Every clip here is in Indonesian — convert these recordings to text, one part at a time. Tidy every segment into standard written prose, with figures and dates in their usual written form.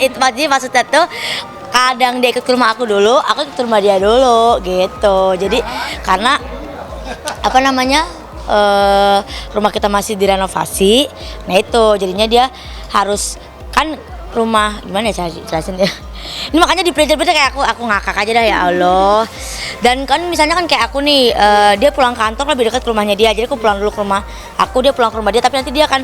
Itu maksudnya tuh kadang dia ikut ke rumah aku dulu, aku ikut ke rumah dia dulu gitu. Jadi karena apa namanya rumah kita masih direnovasi, nah itu jadinya dia harus kan rumah gimana ya cara jelasin ya. Ini makanya di preacher kayak aku ngakak aja dah ya Allah. Dan kan misalnya kan kayak aku nih dia pulang kantor lebih dekat ke rumahnya dia, jadi aku pulang dulu ke rumah aku, dia pulang ke rumah dia, tapi nanti dia akan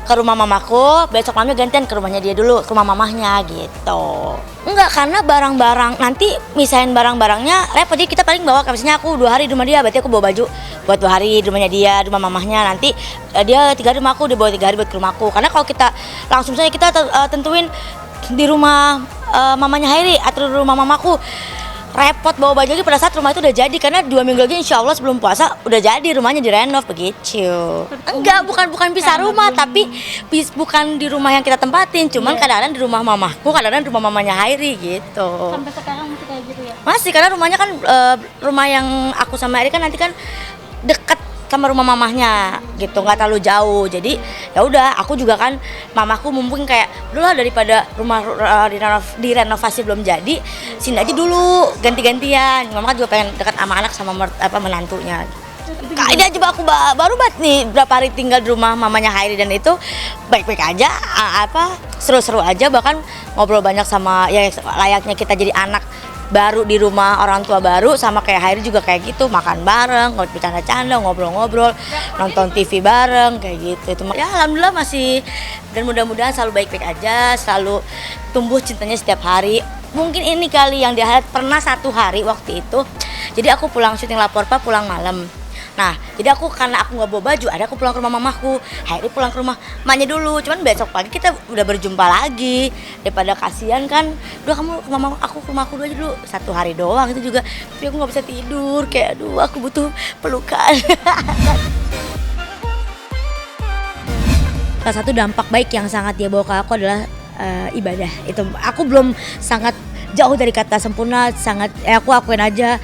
ke rumah mamaku, besok malamnya gantian ke rumahnya dia dulu, ke rumah mamahnya gitu. Enggak, karena barang-barang nanti misahin barang-barangnya repot, jadi kita paling bawa, misalnya aku 2 hari di rumah dia, berarti aku bawa baju buat 2 hari di rumahnya dia, di rumah mamahnya, nanti dia 3 hari di rumah aku, dia bawa 3 hari buat ke rumahku. Karena kalau kita langsung saja kita tentuin di rumah mamanya Hairi atau di rumah mamaku, repot bawa baju lagi pada saat rumah itu udah jadi, karena 2 minggu lagi insya Allah sebelum puasa udah jadi rumahnya direnov begitu. Enggak, bukan pisah rumah, tapi bukan di rumah yang kita tempatin, cuman kadang-kadang di rumah mamahku, kadang-kadang di rumah mamanya Hairi gitu. Sampai sekarang masih kayak gitu ya? Masih, karena rumahnya kan rumah yang aku sama Hairi kan nanti kan deket sama rumah mamahnya gitu, nggak terlalu jauh. Jadi ya udah, aku juga kan mamaku mumpung kayak dulu lah, daripada rumah direnovasi belum jadi, sini aja dulu ganti-gantian. Mama kan juga pengen dekat sama anak sama menantunya. Ini aja aku baru banget nih berapa hari tinggal di rumah mamanya Hairi, dan itu baik-baik aja, seru-seru aja, bahkan ngobrol banyak sama ya layaknya kita jadi anak baru di rumah orang tua baru, sama kayak Hairi juga kayak gitu, makan bareng, bercanda-canda, ngobrol-ngobrol, nonton TV bareng kayak gitu. Itu ya alhamdulillah masih, dan mudah-mudahan selalu baik-baik aja, selalu tumbuh cintanya setiap hari. Mungkin ini kali yang dia pernah satu hari waktu itu, jadi aku pulang syuting Lapor Pa pulang malam. Nah, jadi karena aku nggak bawa baju, aku pulang ke rumah mamaku, Hairi pulang ke rumah emaknya dulu. Cuman besok pagi kita udah berjumpa lagi. Daripada kasihan kan, udah kamu ke mama aku ke rumahku dulu aja dulu, 1 hari doang itu juga. Tapi aku nggak bisa tidur, kayak aduh aku butuh pelukan. Salah satu dampak baik yang sangat dia bawa ke aku adalah ibadah. Itu aku belum sangat jauh dari kata sempurna, sangat aku akuin aja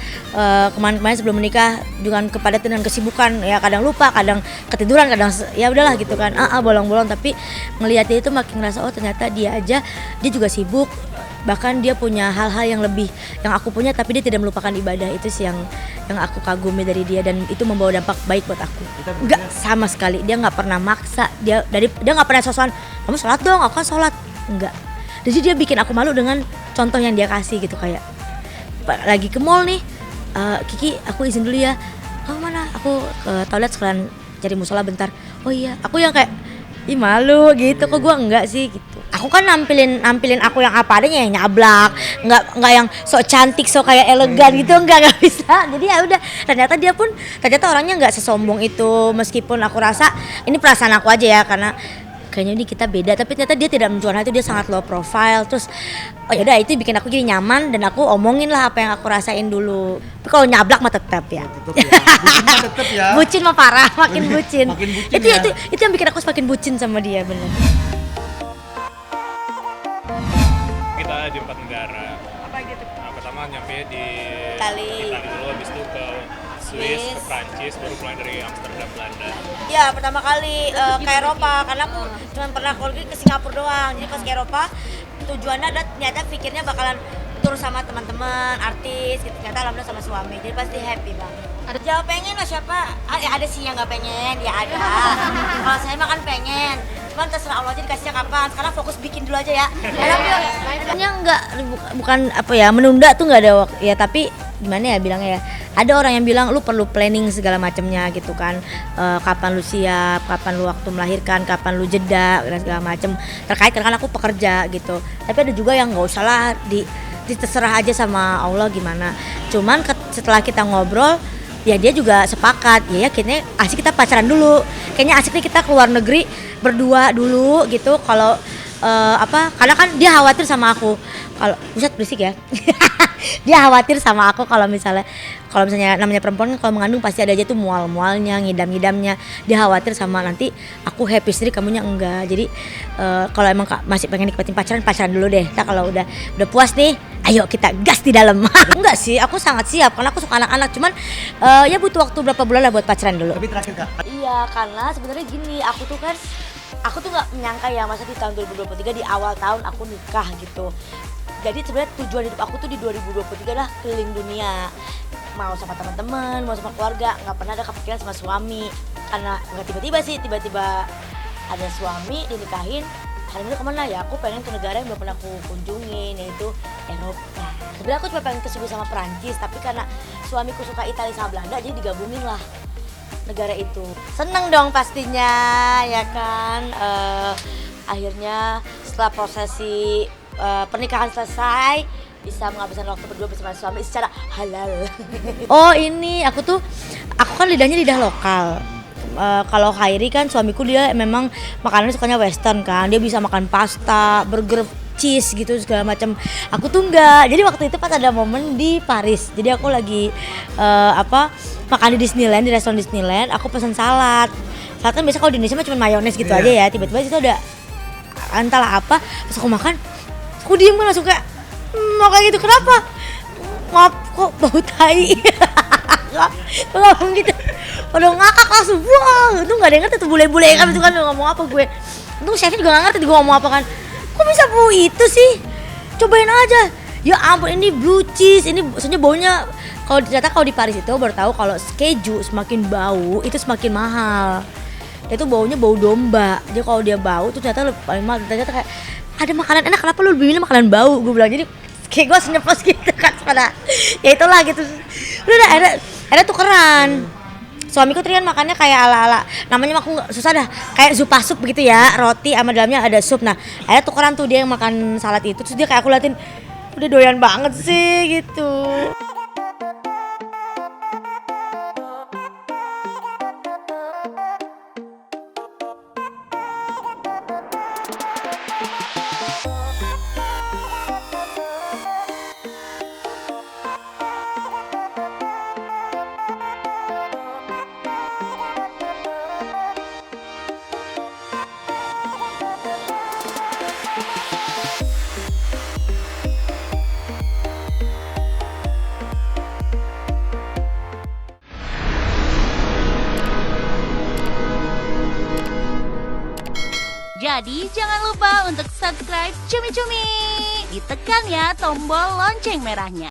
kemarin-kemarin sebelum menikah dengan kepadatan dan kesibukan, ya kadang lupa, kadang ketiduran, kadang ya udahlah gitu kan, bolong-bolong. Tapi ngelihatnya itu makin ngerasa oh ternyata dia juga sibuk, bahkan dia punya hal-hal yang lebih yang aku punya, tapi dia tidak melupakan ibadah. Itu sih yang aku kagumi dari dia, dan itu membawa dampak baik buat aku. Enggak sama sekali, dia nggak pernah maksa, dia nggak pernah sosokan kamu sholat dong, aku kan sholat, enggak. Jadi dia bikin aku malu dengan contoh yang dia kasih gitu, kayak lagi ke mall nih, Kiki aku izin dulu ya, kamu mana, aku ke toilet sekalian cari musola bentar. Oh iya, aku yang kayak ih malu gitu, kok gua enggak sih gitu. Aku kan nampilin aku yang apa adanya, yang nyablak, nggak yang sok cantik, sok kayak elegan gitu, nggak bisa. Jadi ya udah, ternyata orangnya nggak sesombong itu, meskipun aku rasa ini perasaan aku aja ya, karena kayaknya ini kita beda, tapi ternyata dia tidak menunjukkan itu, dia sangat low profile. Terus oh yaudah, itu bikin aku jadi nyaman, dan aku omongin lah apa yang aku rasain dulu. Tapi kalau nyablak mah tetap ya. Tetep ya. Bucin mah parah, makin bucin. Itu ya. itu yang bikin aku semakin bucin sama dia, bener. Kita di 4 negara. Apa gitu? Nah, pertama nyampe di Itali dulu, habis itu ke Swiss, ke Prancis, baru pulang dari Amsterdam, Belanda. Ya pertama kali ke Eropa, karena aku cuma pernah ke Singapura doang. Jadi pas ke Eropa tujuannya ada, ternyata pikirnya bakalan tur sama teman-teman artis gitu, ternyata alhamdulillah sama suami, jadi pasti happy banget. Ada jawab pengen lah, siapa? Ada sih yang nggak pengen, ya ada. Kalau saya mah kan pengen, cuman terserah Allah aja dikasihnya kapan. Sekarang fokus bikin dulu aja ya. Kayaknya bukan apa ya, menunda tuh nggak ada waktu ya, tapi gimana ya bilangnya ya, ada orang yang bilang lu perlu planning segala macamnya gitu kan, kapan lu siap, kapan lu waktu melahirkan, kapan lu jeda dan segala macam terkait, karena kan aku pekerja gitu. Tapi ada juga yang nggak usah lah, terserah aja sama Allah gimana. Cuman setelah kita ngobrol ya dia juga sepakat, ya kayaknya asik kita pacaran dulu, kayaknya asik nih kita keluar negeri berdua dulu gitu. Kalau karena kan dia khawatir sama aku, kalau buset berisik ya. Dia khawatir sama aku kalau misalnya namanya perempuan kalau mengandung pasti ada aja tuh mual-mualnya, ngidam-ngidamnya. Dia khawatir sama nanti aku happy sendiri, kamunya enggak. Jadi kalau emang masih pengen nikmatin pacaran dulu deh. Nah kalau udah puas nih, ayo kita gas di dalam. Enggak sih, aku sangat siap karena aku suka anak-anak. Cuman ya butuh waktu berapa bulan lah buat pacaran dulu. Tapi terakhir Kak, Iya, karena sebenarnya gini, aku tuh kan aku tuh nggak menyangka ya masa di tahun 2023 di awal tahun aku nikah gitu. Jadi sebenarnya tujuan hidup aku tuh di 2023 adalah keliling dunia, mau sama teman-teman, mau sama keluarga, nggak pernah ada kepikiran sama suami. Karena nggak tiba-tiba sih, tiba-tiba ada suami dinikahin. Hari ini kemana ya? Aku pengen ke negara yang belum pernah aku kunjungin, yaitu Eropa. Sebenarnya aku cuma pengen ke Swiss sama Perancis, tapi karena suamiku suka Italia sama Belanda, jadi digabungin lah negara itu. Seneng dong pastinya, ya kan? Akhirnya setelah prosesi pernikahan selesai, bisa menghabiskan waktu berdua bersama suami secara halal. Oh ini, aku kan lidahnya lidah lokal. Kalau Khairi kan suamiku dia memang makanannya sukanya western kan, dia bisa makan pasta, burger, cheese gitu segala macam. Aku tuh enggak. Jadi waktu itu pas ada momen di Paris, jadi aku lagi makan di Disneyland, di restoran Disneyland, aku pesan salad. Salad kan biasa kalau di Indonesia mah cuma mayones gitu aja ya. Tiba-tiba itu ada entahlah apa, pas aku makan, aku diem kan langsung kayak mau kayak gitu, kenapa? Maaf kok bau tai. Ngomong gitu. Udah ngakak langsung, wah itu gak ada yang ngerti tuh bule-bule kan itu kan ngomong apa gue. Untung chefnya juga gak ngerti gue ngomong apa kan. Kok bisa bau itu sih? Cobain aja. Ya ampun, ini blue cheese, ini maksudnya baunya, kalau ternyata kalau di Paris itu baru tahu kalau keju semakin bau itu semakin mahal. Itu baunya bau domba. Jadi kalau dia bau itu ternyata paling mahal. Ternyata kayak ada makanan enak, kenapa lu lebih milih makanan bau? Gue bilang, jadi kayak gue senyepos gitu kan pada ya itulah gitu. Udah ada tukeran. Suamiku tadi kan makannya kayak ala-ala, namanya aku nggak susah dah, kayak zupa sup begitu ya, roti sama dalamnya ada sup. Nah ada tukeran tuh, dia yang makan salad itu, terus dia kayak aku liatin, udah doyan banget sih gitu. Jadi jangan lupa untuk subscribe Cumi Cumi. Ditekan ya tombol lonceng merahnya.